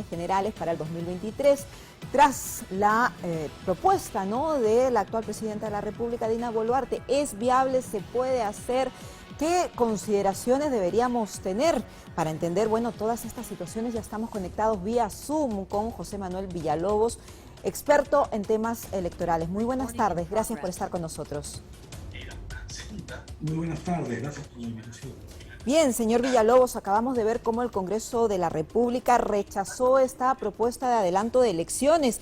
elecciones generales para el 2023, tras la propuesta, ¿no?, de la actual presidenta de la República, Dina Boluarte. ¿Es viable? ¿Se puede hacer? ¿Qué consideraciones deberíamos tener para entender, bueno, todas estas situaciones? Ya estamos conectados vía Zoom con José Manuel Villalobos, experto en temas electorales. Muy buenas tardes, gracias por estar con nosotros. Muy buenas tardes, gracias por la invitación. Bien, señor Villalobos, acabamos de ver cómo el Congreso de la República rechazó esta propuesta de adelanto de elecciones.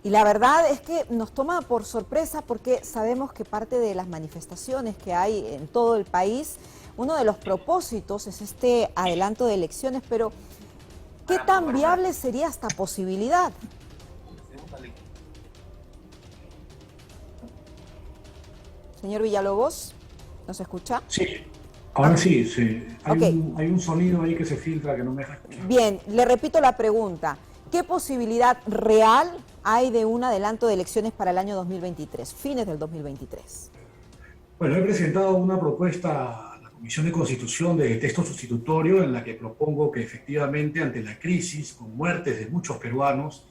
Y la verdad es que nos toma por sorpresa porque sabemos que parte de las manifestaciones que hay en todo el país, uno de los propósitos es este adelanto de elecciones, pero ¿qué tan viable sería esta posibilidad? Señor Villalobos, ¿nos escucha? Sí, ahora sí, Ok. hay un sonido ahí que se filtra que no me deja escuchar. Bien, le repito la pregunta. ¿Qué posibilidad real hay de un adelanto de elecciones para el año 2023, fines del 2023? Bueno, he presentado una propuesta a la Comisión de Constitución de texto sustitutorio en la que propongo que efectivamente ante la crisis, con muertes de muchos peruanos,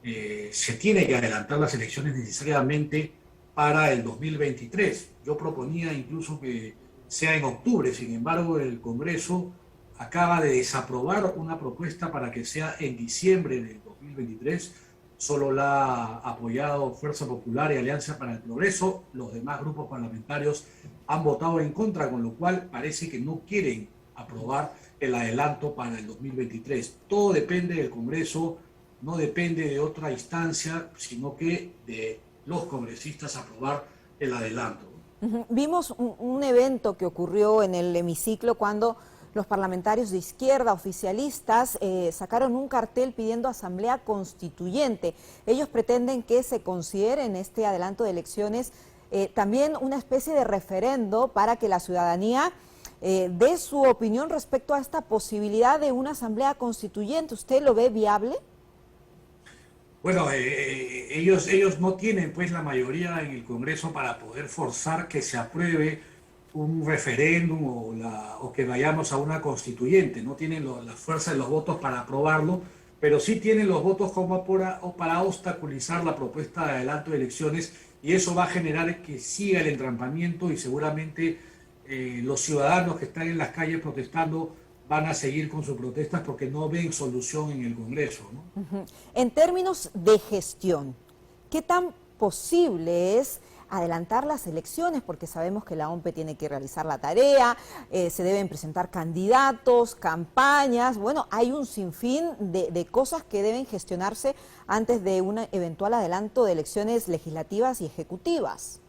se tiene que adelantar las elecciones necesariamente para el 2023. Yo proponía incluso que sea en octubre, sin embargo el Congreso acaba de desaprobar una propuesta para que sea en diciembre del 2023. Solo la ha apoyado Fuerza Popular y Alianza para el Progreso. Los demás grupos parlamentarios han votado en contra, con lo cual parece que no quieren aprobar el adelanto para el 2023. Todo depende del Congreso, no depende de otra instancia, sino que de los congresistas aprobar el adelanto. Vimos un evento que ocurrió en el hemiciclo cuando los parlamentarios de izquierda oficialistas sacaron un cartel pidiendo asamblea constituyente. Ellos pretenden que se considere en este adelanto de elecciones también una especie de referendo para que la ciudadanía dé su opinión respecto a esta posibilidad de una asamblea constituyente. ¿Usted lo ve viable? Bueno, ellos no tienen pues la mayoría en el Congreso para poder forzar que se apruebe un referéndum o que vayamos a una constituyente. No tienen la fuerza de los votos para aprobarlo, pero sí tienen los votos como para obstaculizar la propuesta de adelanto de elecciones, y eso va a generar que siga el entrampamiento y seguramente los ciudadanos que están en las calles protestando van a seguir con sus protestas porque no ven solución en el Congreso, ¿no? En términos de gestión, ¿qué tan posible es adelantar las elecciones? Porque sabemos que la OMPE tiene que realizar la tarea, se deben presentar candidatos, campañas. Bueno, hay un sinfín de cosas que deben gestionarse antes de un eventual adelanto de elecciones legislativas y ejecutivas.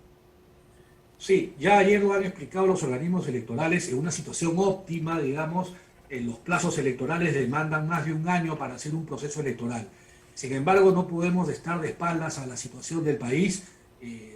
Sí, ya ayer lo han explicado los organismos electorales. En una situación óptima, digamos, los plazos electorales demandan más de un año para hacer un proceso electoral. Sin embargo, no podemos estar de espaldas a la situación del país.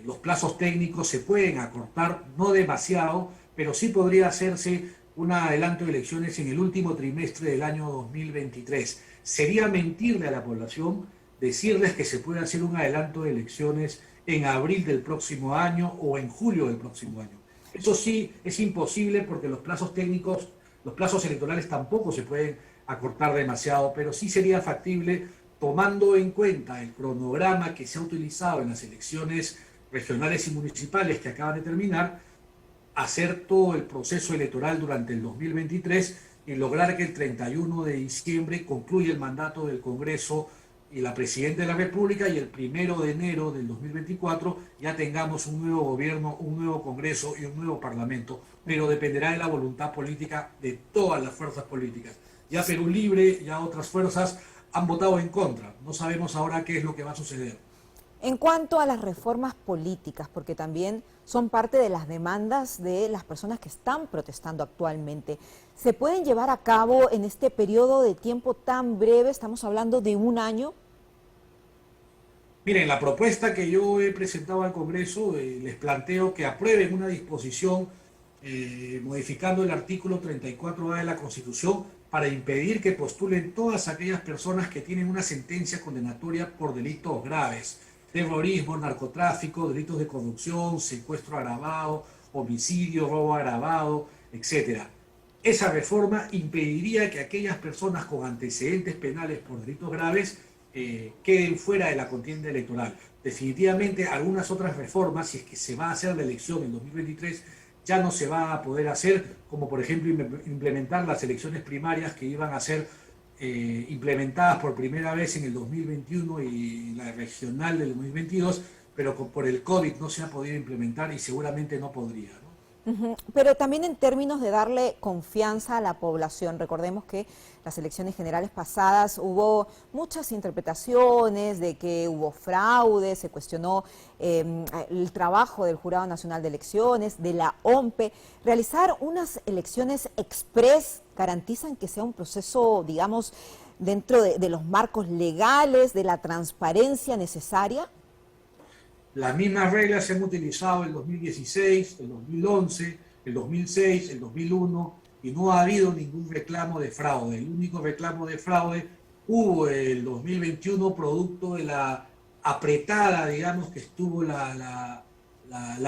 Los plazos técnicos se pueden acortar, no demasiado, pero sí podría hacerse un adelanto de elecciones en el último trimestre del año 2023. Sería mentirle a la población decirles que se puede hacer un adelanto de elecciones en abril del próximo año o en julio del próximo año. Eso sí es imposible porque los plazos técnicos, los plazos electorales tampoco se pueden acortar demasiado, pero sí sería factible, tomando en cuenta el cronograma que se ha utilizado en las elecciones regionales y municipales que acaban de terminar, hacer todo el proceso electoral durante el 2023 y lograr que el 31 de diciembre concluya el mandato del Congreso y la Presidenta de la República, y el 1 de enero del 2024 ya tengamos un nuevo gobierno, un nuevo Congreso y un nuevo Parlamento, pero dependerá de la voluntad política de todas las fuerzas políticas. Ya Perú Libre, ya otras fuerzas han votado en contra. No sabemos ahora qué es lo que va a suceder. En cuanto a las reformas políticas, porque también son parte de las demandas de las personas que están protestando actualmente, ¿se pueden llevar a cabo en este periodo de tiempo tan breve? Estamos hablando de un año. Miren, la propuesta que yo he presentado al Congreso, les planteo que aprueben una disposición modificando el artículo 34A de la Constitución para impedir que postulen todas aquellas personas que tienen una sentencia condenatoria por delitos graves: terrorismo, narcotráfico, delitos de corrupción, secuestro agravado, homicidio, robo agravado, etcétera. esa reforma impediría que aquellas personas con antecedentes penales por delitos graves queden fuera de la contienda electoral. Definitivamente algunas otras reformas, si es que se va a hacer la elección en 2023, ya no se va a poder hacer, como por ejemplo implementar las elecciones primarias que iban a ser implementadas por primera vez en el 2021 y la regional del 2022, pero por el COVID no se ha podido implementar y seguramente no podría, ¿no? Pero también en términos de darle confianza a la población. Recordemos que las elecciones generales pasadas hubo muchas interpretaciones de que hubo fraude, se cuestionó el trabajo del Jurado Nacional de Elecciones, de la OMPE. Realizar unas elecciones express garantizan que sea un proceso, digamos, dentro de los marcos legales, de la transparencia necesaria. Las mismas reglas se han utilizado el 2016, el 2011, el 2006, el 2001 y no ha habido ningún reclamo de fraude. El único reclamo de fraude hubo el 2021 producto de la apretada, digamos, que estuvo la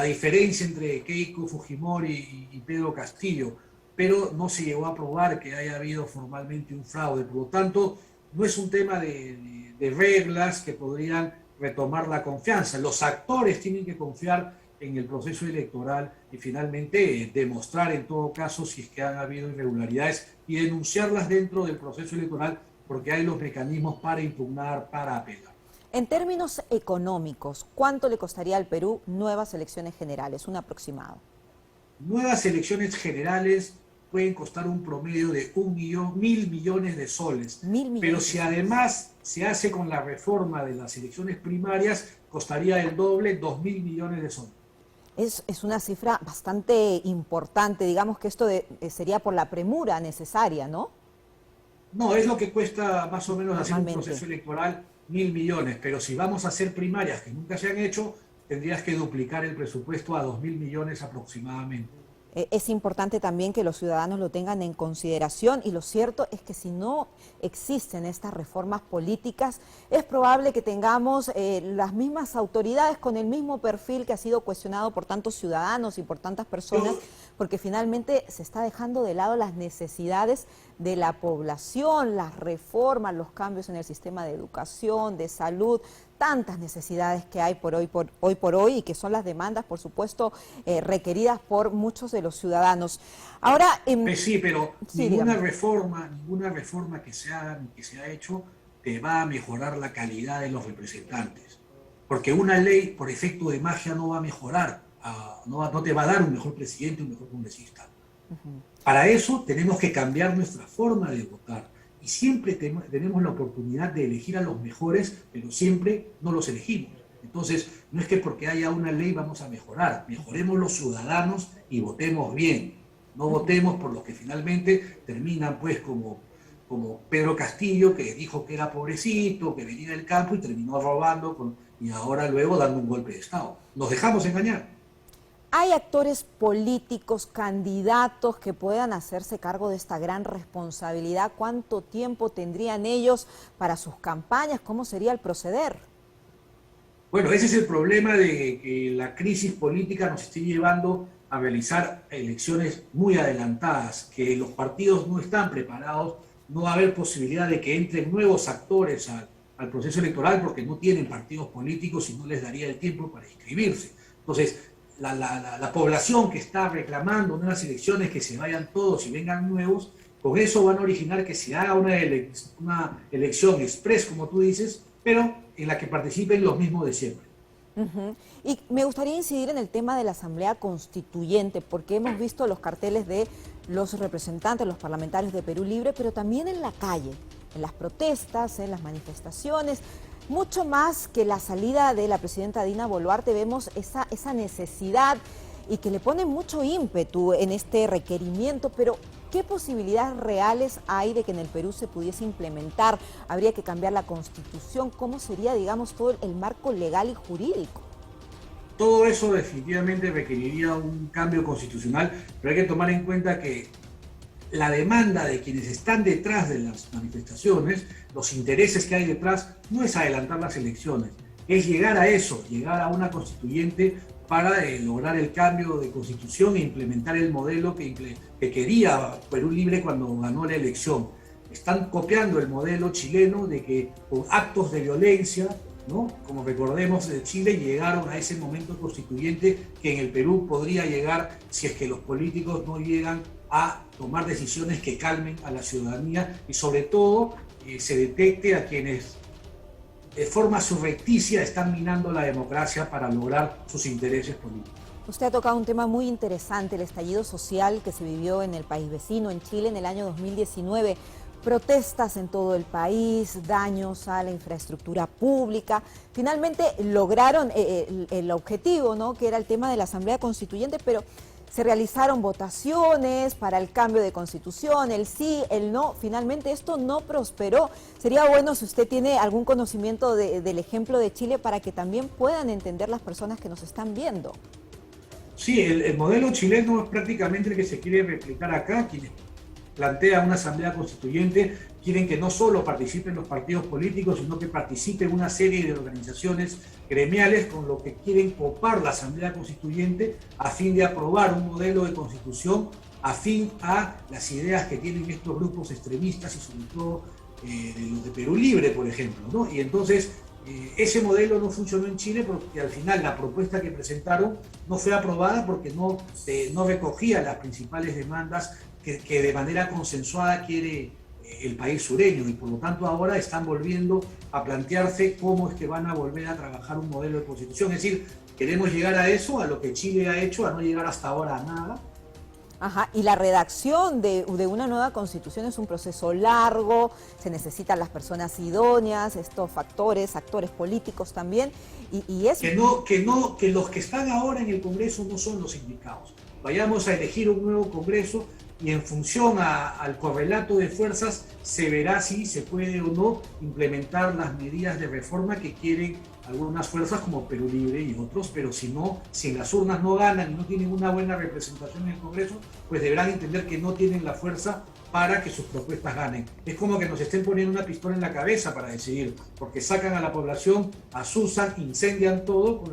diferencia entre Keiko Fujimori y Pedro Castillo, pero no se llegó a probar que haya habido formalmente un fraude. Por lo tanto, no es un tema de reglas que podrían retomar la confianza. Los actores tienen que confiar en el proceso electoral y finalmente demostrar en todo caso si es que han habido irregularidades y denunciarlas dentro del proceso electoral porque hay los mecanismos para impugnar, para apelar. En términos económicos, ¿cuánto le costaría al Perú nuevas elecciones generales? Un aproximado. Nuevas elecciones generales pueden costar un promedio de 1.000 millones de soles. 1.000 millones. Pero si además se hace con la reforma de las elecciones primarias, costaría el doble, 2.000 millones de soles. Es una cifra bastante importante. Digamos que esto sería por la premura necesaria, ¿no? No, es lo que cuesta más o menos hacer un proceso electoral, 1.000 millones. Pero si vamos a hacer primarias que nunca se han hecho, tendrías que duplicar el presupuesto a 2.000 millones aproximadamente. Es importante también que los ciudadanos lo tengan en consideración y lo cierto es que si no existen estas reformas políticas, es probable que tengamos las mismas autoridades con el mismo perfil que ha sido cuestionado por tantos ciudadanos y por tantas personas, porque finalmente se está dejando de lado las necesidades de la población, las reformas, los cambios en el sistema de educación, de salud, tantas necesidades que hay por hoy y que son las demandas, por supuesto, requeridas por muchos de los ciudadanos. Ahora, sí, pero sí, ninguna reforma que se ha hecho te va a mejorar la calidad de los representantes, porque una ley por efecto de magia no va a mejorar, no te va a dar un mejor presidente, un mejor congresista. Para eso tenemos que cambiar nuestra forma de votar. Y siempre tenemos la oportunidad de elegir a los mejores, pero siempre no los elegimos. Entonces, no es que porque haya una ley vamos a mejorar. Mejoremos los ciudadanos y votemos bien. No votemos por los que finalmente terminan pues como Pedro Castillo, que dijo que era pobrecito, que venía del campo y terminó robando y ahora luego dando un golpe de Estado. Nos dejamos engañar. ¿Hay actores políticos, candidatos que puedan hacerse cargo de esta gran responsabilidad? ¿Cuánto tiempo tendrían ellos para sus campañas? ¿Cómo sería el proceder? Bueno, ese es el problema de que la crisis política nos esté llevando a realizar elecciones muy adelantadas, que los partidos no están preparados, no va a haber posibilidad de que entren nuevos actores al proceso electoral porque no tienen partidos políticos y no les daría el tiempo para inscribirse. Entonces, la población que está reclamando nuevas elecciones, que se vayan todos y vengan nuevos, con eso van a originar que se haga una elección express, como tú dices, pero en la que participen los mismos de siempre. Y me gustaría incidir en el tema de la Asamblea Constituyente, porque hemos visto los carteles de los representantes, los parlamentarios de Perú Libre, pero también en la calle, en las protestas, en las manifestaciones. Mucho más que la salida de la presidenta Dina Boluarte, vemos esa necesidad y que le pone mucho ímpetu en este requerimiento, pero ¿qué posibilidades reales hay de que en el Perú se pudiese implementar? ¿Habría que cambiar la Constitución? ¿Cómo sería, digamos, todo el marco legal y jurídico? Todo eso definitivamente requeriría un cambio constitucional, pero hay que tomar en cuenta que la demanda de quienes están detrás de las manifestaciones, los intereses que hay detrás, no es adelantar las elecciones, es llegar a eso, llegar a una constituyente para lograr el cambio de constitución e implementar el modelo que quería Perú Libre cuando ganó la elección. Están copiando el modelo chileno de que con actos de violencia, ¿no? Como recordemos, de Chile llegaron a ese momento constituyente que en el Perú podría llegar si es que los políticos no llegan a tomar decisiones que calmen a la ciudadanía y sobre todo se detecte a quienes de forma surrecticia están minando la democracia para lograr sus intereses políticos. Usted ha tocado un tema muy interesante, el estallido social que se vivió en el país vecino, en Chile, en el año 2019. Protestas en todo el país, daños a la infraestructura pública. Finalmente lograron el objetivo, ¿no?, que era el tema de la Asamblea Constituyente, pero se realizaron votaciones para el cambio de constitución, el sí, el no. Finalmente esto no prosperó. Sería bueno si usted tiene algún conocimiento del ejemplo de Chile para que también puedan entender las personas que nos están viendo. Sí, el modelo chileno es prácticamente el que se quiere replicar acá. Quienes plantean una asamblea constituyente quieren que no solo participen los partidos políticos, sino que participen una serie de organizaciones gremiales, con lo que quieren copar la asamblea constituyente a fin de aprobar un modelo de constitución afín a las ideas que tienen estos grupos extremistas y sobre todo de los de Perú Libre, por ejemplo, ¿no? Y entonces ese modelo no funcionó en Chile porque al final la propuesta que presentaron no fue aprobada porque no recogía las principales demandas que de manera consensuada quiere el país sureño, y por lo tanto ahora están volviendo a plantearse cómo es que van a volver a trabajar un modelo de constitución. Es decir, queremos llegar a eso, a lo que Chile ha hecho, a no llegar hasta ahora a nada. Ajá, y la redacción de una nueva constitución es un proceso largo, se necesitan las personas idóneas, estos actores políticos también, y es... Que los que están ahora en el Congreso no son los indicados. Vayamos a elegir un nuevo Congreso y en función al correlato de fuerzas se verá si se puede o no implementar las medidas de reforma que quieren algunas fuerzas como Perú Libre y otros, pero si no, si en las urnas no ganan y no tienen una buena representación en el Congreso, pues deberán entender que no tienen la fuerza para que sus propuestas ganen. Es como que nos estén poniendo una pistola en la cabeza para decidir, porque sacan a la población, asusan, incendian todo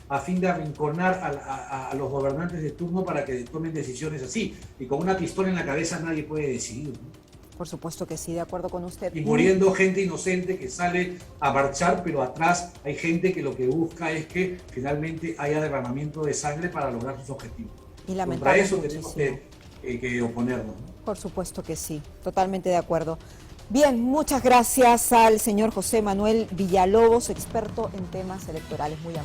a fin de arrinconar a los gobernantes de turno para que tomen decisiones así. Y con una pistola en la cabeza nadie puede decidir, ¿no? Por supuesto que sí, de acuerdo con usted. Y muriendo gente inocente que sale a marchar, pero atrás hay gente que lo que busca es que finalmente haya derramamiento de sangre para lograr sus objetivos. Y contra eso tenemos que oponernos, ¿no? Por supuesto que sí, totalmente de acuerdo. Bien, muchas gracias al señor José Manuel Villalobos, experto en temas electorales. Muy amable.